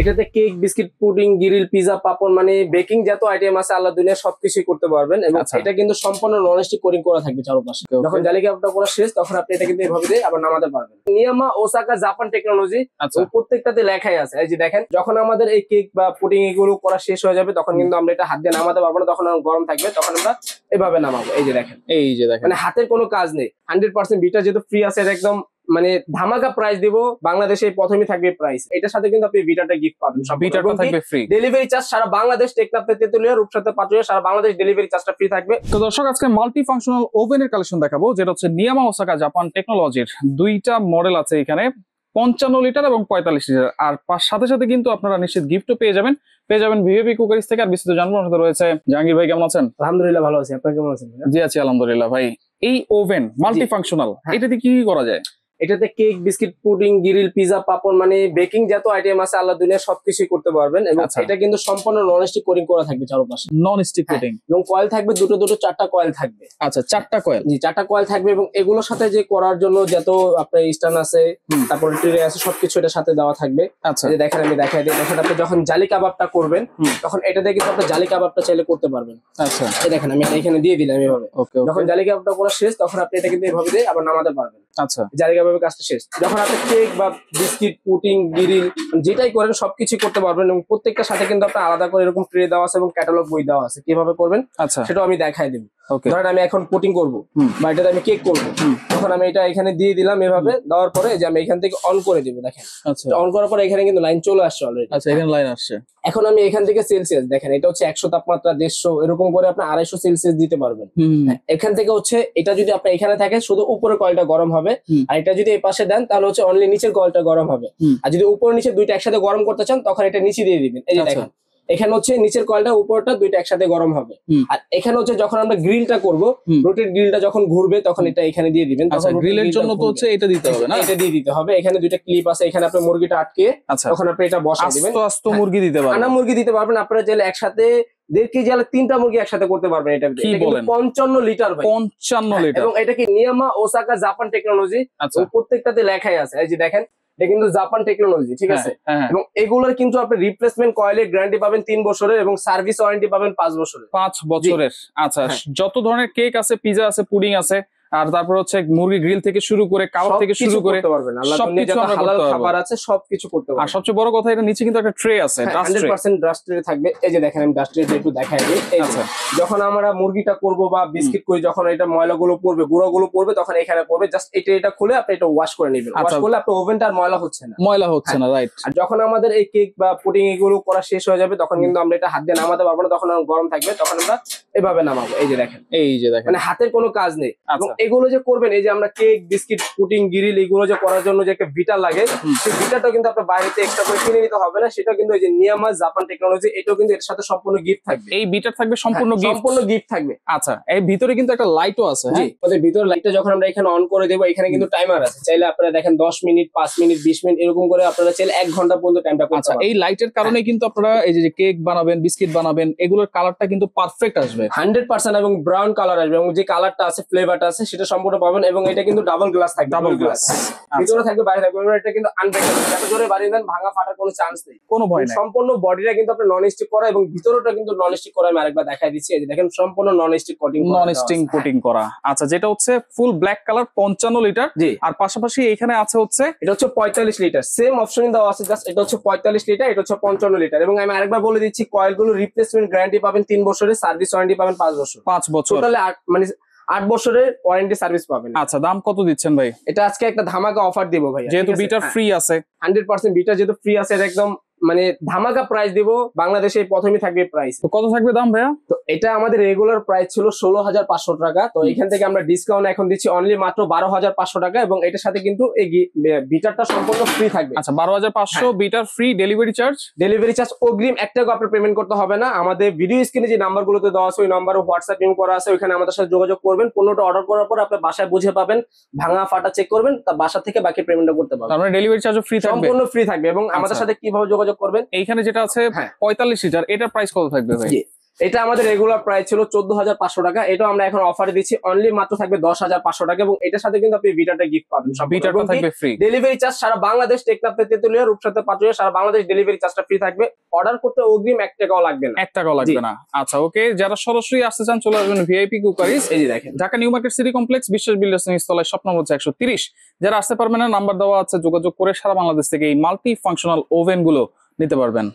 এটাতে cake, biscuit, pudding, grill, pizza, papad মানে baking যত আইটেম আছে আল্লাহ দুনিয়া সবকিছুই করতে পারবেন। এবং এটা কিন্তু সম্পূর্ণ নন স্টিক কোটিং করা থাকবে চারপাশে। যখন জালি কাপটা করা শেষ তখন আপনি এটা কিন্তু এভাবে দিয়ে আবার নামাতে পারবেন। নিয়ামা ওসাকা জাপান টেকনোলজি, প্রত্যেকটাতে লেখাই আছে। এই যে দেখেন, যখন আমাদের এই কেক বা পুডিং এগুলো করা শেষ হয়ে যাবে তখন কিন্তু আমরা এটা হাত দিয়ে নামাতে পারবো না, তখন গরম থাকবে, তখন আমরা এভাবে নামাবো। এই যে দেখেন, মানে হাতের কোনো কাজ নেই। 100% বিটা যেহেতু ফ্রি আছে, এটা একদম মানে ধামাকা প্রাইস দিব। বাংলাদেশে প্রথমে থাকবে প্রাইস, এটার সাথে কিন্তু আপনি বিটাটা গিফট পাবেন। বিটাটা থাকবে ফ্রি, ডেলিভারি চার্জ সারা বাংলাদেশ, টেকনাফ থেকে তেতুলিয়া, রূপসাতে পাটুরিয়া, সারা বাংলাদেশ ডেলিভারি চার্জটা ফ্রি থাকবে। তো দর্শক, আজকে মাল্টি ফাংশনাল ওভেনের কালেকশন দেখাবো, যেটা হচ্ছে নিয়ামা ওসাকা জাপান টেকনোলজির। দুইটা মডেল আছে এখানে, 55 লিটার এবং 45 লিটার। আর সাথে সাথে কিন্তু আপনারা নিশ্চিত গিফটও পেয়ে যাবেন ভিভিপি কুকারিজ থেকে। আর বিস্তারিত জানবো সাথে রয়েছে জাহাঙ্গীর ভাই। কেমন আছেন? আলহামদুলিল্লাহ ভালো আছি, আপনি কেমন আছেন? জি আছি আলহামদুলিল্লাহ। ভাই, এই ওভেন মাল্টি ফাংশনাল, এটাতে কি করা যায়? এটাতে cake, biscuit, pudding, grill, pizza, papad মানে বেকিং যত আইটেম আছে আল্লাহ দুনিয়া সবকিছুই করতে পারবেন। এবং এটা কিন্তু সম্পূর্ণ নন স্টিক কোটিং করা থাকবে চারপাশে। নন স্টিক কোটিং এবং কয়েল থাকবে দুটো 4টা কয়েল থাকবে। আচ্ছা, 4টা কয়েল? জি, 4টা কয়েল থাকবে। এবং এগুলোর সাথে যে করার জন্য যত আপনার স্ট্যান্ড আছে, তারপরে ট্রে আছে, সবকিছু এটার সাথে দেওয়া থাকবে। আচ্ছা, যে দেখেন আমি দেখাই দিই। দেখেন, আপনি যখন জালি কাবাবটা করবেন তখন এটা দিয়ে কিন্তু আপনি জালি কাবাবটা চাইলে করতে পারবেন। আচ্ছা, এই দেখেন আমি এটা এখানে দিয়ে দিলাম এভাবে। যখন জালি কাবাবটা করা শেষ তখন আপনি এটা কিন্তু এভাবে দিয়ে আবার নামাতে পারবেন। আচ্ছা, জালি কাবাবের কাজটা শেষ। যখন আপনি কেক বা বিস্কিট, পুডিং, গ্রিল যেটাই করেন সবকিছু করতে পারবেন। এবং প্রত্যেকটার সাথে কিন্তু আপনার আলাদা করে এরকম ট্রে দেওয়া আছে এবং ক্যাটালগ বই দেওয়া আছে কিভাবে করবেন। আচ্ছা, সেটাও আমি দেখাই দেব। ধরেন আমি এখন পুডিং করবো বা এটাতে আমি কেক করবো, তখন আমি এটা এখানে দিয়ে দিলাম। এভাবে দেওয়ার পরে যে আমি এখান থেকে অন করে দিব। দেখেন, অন করার পরে এখানে কিন্তু লাইন চলে আসছে অলরেডি। আচ্ছা, এখানে লাইন আসছে। এখন আমি এখান থেকে সেলসিয়াস, দেখেন এটা হচ্ছে 100 তাপমাত্রা, 150 এরকম করে আপনি 250 সেলসিয়াস দিতে পারবেন। এখান থেকে হচ্ছে এটা যদি আপনার এখানে থাকে শুধু উপরে কয়েলটা গরম হবে, আর এটা যদি এই পাশে দেন তাহলে হচ্ছে অনলি নিচের কয়েলটা গরম হবে। আর যদি উপর নিচে দুইটা একসাথে গরম করতে চান তখন এটা নিচে দিয়ে দিবেন। এই যে দেখেন, এখানে হচ্ছে নিচের কয়েলটা উপরটা দুইটা একসাথে গরম হবে। আর এখানে হচ্ছে যখন আমরা গ্রিলটা করব, রোটেট গ্রিলটা যখন ঘুরবে তখন এটা এখানে দিয়ে দিবেন। তখন গ্রিলের জন্য তো হচ্ছে এটা দিতে হবে না? এটা দিয়ে দিতে হবে। এখানে দুইটা ক্লিপ আছে, এখানে আপনি মুরগিটা আটকে তখন আপনি এটা বসাই দিবেন। আস্ত মুরগি দিতে পারবেন, আনা মুরগি দিতে পারবেন। আপনারা চাইলে একসাথে 1.5 কেজি আর 3টা মুরগি একসাথে করতে পারবেন। এটা কিন্তু 55 লিটার ভাই, 55 লিটার। এবং এটা কি নিয়ামা ওসাকা জাপান টেকনোলজি, প্রত্যেকটাতে লেখাই আছে। এই যে দেখেন, এটা কিন্তু জাপান টেকনোলজি, ঠিক আছে? এবং এগুলোর কিন্তু আপনি রিপ্লেসমেন্ট কয়েলের গ্যারান্টি পাবেন 3 বছরের এবং সার্ভিস ওয়ারেন্টি পাবেন 5 বছরের। 5 বছরের। আচ্ছা, যত ধরনের কেক আছে, পিজা আছে, পুডিং আছে, আর তারপর হচ্ছে মুরগি গ্রিল থেকে শুরু করে কাবাব থেকে শুরু করে সবকিছু হালাল খাবার আছে, সবকিছু করতে পারবেন। আর সবচেয়ে বড় কথা, এটা নিচে কিন্তু একটা ট্রে আছে, 100% ডাস্ট ট্রে থাকবে। এই যে দেখেন, আমি ডাস্ট ট্রে একটু দেখাই দিই। যখন আমরা মুরগিটা করব বা বিস্কিট করি, যখন এটা ময়লাগুলো পড়বে, গুঁড়াগুলো পড়বে, তখন এখানে পড়বে। জাস্ট এটা খুলে আপনি এটা ওয়াশ করে নেবেন। ওয়াশ করলে আপনার ওভেনটা আর ময়লা হচ্ছে না, রাইট। আর যখন আমাদের এই কেক বা পুডিং এগুলো করা শেষ হয়ে যাবে তখন কিন্তু আমরা এটা হাত দিয়ে নামাতে পারবো না, তখন গরম থাকবে, তখন আমরা এভাবে নামাবো। এই যে দেখেন, মানে হাতের কোনো কাজ নেই। এবং এগুলো যে করবেন, এই যে আমরা কেক, বিস্কিট, পুডিং, গ্রিল এগুলো যে করার জন্য যে একটা বিটার লাগে, সেই বিটাটাও কিন্তু আপনার বাইরেতে এক্সট্রা করে কিনে নিতে হবে না। সেটা কিন্তু এই যে নিয়ামা জাপান টেকনোলজি, এটাও কিন্তু এর সাথে সম্পূর্ণ গিফট থাকবে। এই বিটার থাকবে সম্পূর্ণ গিফট থাকবে। আচ্ছা, এই ভিতরে কিন্তু একটা লাইটও আছে। জি, আমাদের ভিতরে লাইটটা যখন আমরা এখানে অন করে দেবো, এখানে কিন্তু টাইমার আছে। চাইলে আপনারা দেখেন 10 মিনিট, 5 মিনিট, 20 মিনিট এরকম করে আপনারা চাইলে 1 ঘন্টা পর্যন্ত টাইমটা করতে পারবেন। এই লাইটের কারণে কিন্তু আপনারা এই যে কেক বানাবেন, বিস্কিট বানাবেন, এগুলোর কালারটা কিন্তু পারফেক্ট আসবে 100%। এবং ব্রাউন কালার আসবে, এবং যে কালারটা আছে, ফ্লেভারটা আছে, সেটা সম্পূর্ণ পাবেন। এবং এটা কিন্তু ডাবল গ্লাস থাকবে, ডাবল গ্লাস ভিতরে থাকবে, বাইরে থাকবে। এটা কিন্তু আনব্রেকেবল, যত জোরে বাড়িয়ে দেন ভাঙা ফাটার কোনো চান্স নেই, কোনো ভয় নেই। সম্পূর্ণ বডিটা কিন্তু আপনার নন স্টিক করা, এবং ভিতরটা কিন্তু নন স্টিক করা। আমি আরেকবার দেখাই দিচ্ছি। এই যে দেখেন, সম্পূর্ণ নন স্টিক কোটিং করা। আচ্ছা, যেটা হচ্ছে ফুল ব্ল্যাক কালার, 55 লিটার। আর পাশাপাশি এখানে আছে হচ্ছে, এটা হচ্ছে 45 লিটার। সেম অপশন দেওয়া আছে, জাস্ট এটা হচ্ছে 45 লিটার, এটা হচ্ছে 55 লিটার। এবং আমি আরেকবার বলে দিচ্ছি, কয়েলগুলো রিপ্লেসমেন্ট গ্যারান্টি পাবেন 3 বছরের, সার্ভিস ওয়ারেন্টি পাবেন 5 বছর। 5 বছর টোটালি মানে 8 বছরের ওয়ারেন্টি সার্ভিস পাবেন। আচ্ছা, দাম কত দিচ্ছেন ভাই? এটা আজকে একটা ধামাকা অফার দিব ভাই, যেহেতু বিটার ফ্রি আছে। 100% বিটা যেহেতু ফ্রি আছে, এটা একদম মানে ধামাকা প্রাইস দিব। বাংলাদেশে প্রথমে থাকবে প্রাইস। তো কত থাকবে দাম ভাইয়া? তো এটা আমাদের রেগুলার প্রাইস ছিল 16,500 টাকা। তো এখান থেকে আমরা ডিসকাউন্ট এখন দিচ্ছি অনলি মাত্র 12,500 টাকা। এবং এটার সাথে কিন্তু এই বিটারটা সম্পূর্ণ ফ্রি থাকবে। আচ্ছা, 12,500 বিটার ফ্রি, ডেলিভারি চার্জ অগ্রিম 1 টাকা আপনার পেমেন্ট করতে হবে না। আমাদের ভিডিও স্ক্রিনে যে নাম্বারগুলোতে দেওয়া আছে, ওই নাম্বারে হোয়াটসঅ্যাপ ইউ করা আছে, ওইখানে আমাদের সাথে যোগাযোগ করবেন। পণ্যটা অর্ডার করার পর আপনি বাসায় বুঝে পাবেন, ভাঙা ফাটা চেক করবেন, তার বাসা থেকে বাকি পেমেন্টটা করতে পারবেন। তার মানে ডেলিভারি চার্জও ফ্রি থাকবে, সম্পূর্ণ ফ্রি থাকবে। এবং আমাদের সাথে কিভাবে যোগাযোগ করবেন? এইখানে যেটা আছে 45 লিটার, এটার প্রাইস কত থাকবে ভাই? এটা আমাদের রেগুলার প্রাইস ছিল 14,500 টাকা, এটা আমরা এখন অফারে দিচ্ছি অনলি মাত্র থাকবে 10,500 টাকা, এবং এটার সাথে কিন্তু আপনি ভিটাটা গিফট পাবেন। ভিটাটা থাকবে ফ্রি। ডেলিভারি চার্জ সারা বাংলাদেশ, টেকনাফ থেকে তেতুলিয়া, রূপসাতে পাটুরিয়া সারা বাংলাদেশ ডেলিভারি চার্জটা ফ্রি থাকবে। অর্ডার করতে অগ্রিম 1 টাকাও লাগবে না। 1 টাকাও লাগবে না। আচ্ছা ওকে, যারা সরাসরি আসতে চান চলে আসবেন ভিআইপি কুকারিজ, এই যে দেখেন Dhaka new market city complex, বিশ্বাস বিল্ডার্স নিচতলায়, শপ নম্বর হচ্ছে 130। যারা আসতে পারবেন না, নাম্বার দেওয়া আছে, যোগাযোগ করে সারা বাংলাদেশ থেকে এই মাল্টি ফাংশনাল ওভেন গুলো নিতে পারবেন।